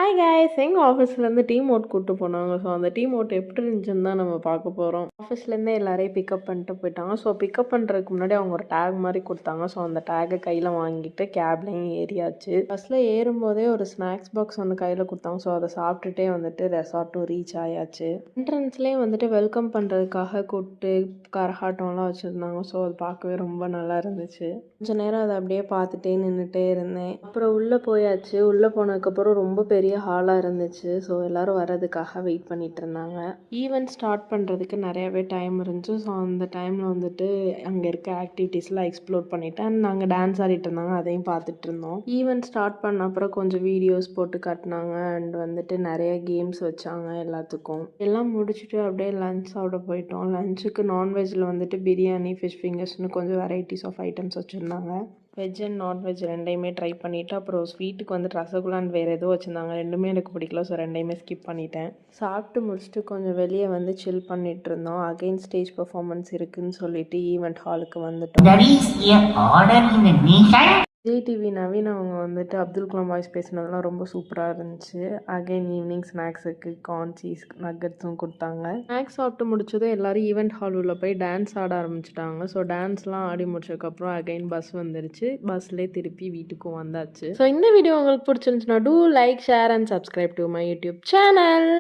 Hi guys, எங்கள் ஆஃபீஸ்லேருந்து team out கூப்பிட்டு போனாங்க. ஸோ அந்த டீம் அவுட் எப்படி இருந்துச்சுன்னு தான் நம்ம பார்க்க போகிறோம். ஆஃபீஸ்லேருந்தே எல்லாரையும் பிக்கப் பண்ணிட்டு போயிட்டாங்க. ஸோ பிக்கப் பண்ணுறதுக்கு முன்னாடி அவங்க ஒரு டேக் மாதிரி கொடுத்தாங்க. ஸோ அந்த டேக்கை கையில் வாங்கிட்டு கேப்லேயும் ஏறியாச்சு. பஸ்ஸில் ஏறும்போதே ஒரு ஸ்நாக்ஸ் பாக்ஸ் ஒன்று கையில் கொடுத்தாங்க. ஸோ அதை சாப்பிட்டுட்டே வந்துட்டு ரெசார்ட்டும் ரீச் ஆயாச்சு. என்ட்ரன்ஸ்லேயே வந்துட்டு வெல்கம் பண்ணுறதுக்காக கூப்பிட்டு கரகாட்டம்லாம் வச்சுருந்தாங்க. ஸோ அது பார்க்கவே ரொம்ப நல்லா இருந்துச்சு. கொஞ்சம் நேரம் அதை அப்படியே பார்த்துட்டே நின்றுட்டே இருந்தேன். அப்புறம் உள்ளே போயாச்சு. உள்ளே போனதுக்கப்புறம் ரொம்ப பெரிய ஹாலாக இருந்துச்சு. ஸோ எல்லோரும் வர்றதுக்காக வெயிட் பண்ணிட்டு இருந்தாங்க. ஈவெண்ட் ஸ்டார்ட் பண்ணுறதுக்கு நிறையாவே டைம் இருந்துச்சு. ஸோ அந்த டைமில் வந்துட்டு அங்கே இருக்க ஆக்டிவிட்டீஸ்லாம் எக்ஸ்ப்ளோர் பண்ணிவிட்டேன். நாங்கள் டான்ஸ் ஆடிட்டு இருந்தாங்க, அதையும் பார்த்துட்டு இருந்தோம். ஈவெண்ட் ஸ்டார்ட் பண்ண அப்புறம் கொஞ்சம் வீடியோஸ் போட்டு காட்டினாங்க. அண்ட் வந்துட்டு நிறைய கேம்ஸ் வச்சாங்க எல்லாத்துக்கும். எல்லாம் முடிச்சுட்டு அப்படியே லஞ்ச் சாப்பிட போயிட்டோம். லஞ்சுக்கு நான்வெஜ்ஜில் வந்துட்டு பிரியாணி, ஃபிஷ் ஃபிங்கர்ஸ்னு கொஞ்சம் வெரைட்டிஸ் ஆஃப் ஐட்டம்ஸ் வச்சுருந்தாங்க. வெஜ் அண்ட் நான்வெஜ் ரெண்டையுமே ட்ரை பண்ணிவிட்டு அப்புறம் ஸ்வீட்டுக்கு வந்துட்டு ரசகுல்லான்னு வேறு ஏதோ வச்சுருந்தாங்க. ரெண்டுமே எனக்கு பிடிக்கல. ஸோ ரெண்டையுமே ஸ்கிப் பண்ணிட்டேன். சாப்பிட்டு முடிச்சுட்டு கொஞ்சம் வெளியே வந்து சில் பண்ணிட்டு இருந்தோம். அகெயின் ஸ்டேஜ் பெர்ஃபார்மன்ஸ் இருக்குதுன்னு சொல்லிட்டு ஈவெண்ட் ஹாலுக்கு வந்துட்டோம். விஜய் டிவி நவீன் அவங்க வந்துட்டு அப்துல் கலாம் வாய்ஸ் பேசினதெல்லாம் ரொம்ப சூப்பராக இருந்துச்சு. அகைன் ஈவினிங் ஸ்நாக்ஸுக்கு கார்ன், சீஸ், நக்கட்ஸும் கொடுத்தாங்க. ஸ்நாக்ஸ் சாப்பிட்டு முடிச்சதும் எல்லோரும் ஈவெண்ட் ஹால் உள்ள போய் டான்ஸ் ஆட ஆரம்பிச்சிட்டாங்க. ஸோ டான்ஸ்லாம் ஆடி முடிச்சதுக்கப்புறம் அகைன் பஸ் வந்துருச்சு. பஸ்லேயே திருப்பி வீட்டுக்கும் வந்தாச்சு. ஸோ இந்த வீடியோ உங்களுக்கு பிடிச்சிருந்துச்சுன்னா do like, share and subscribe to my YouTube channel.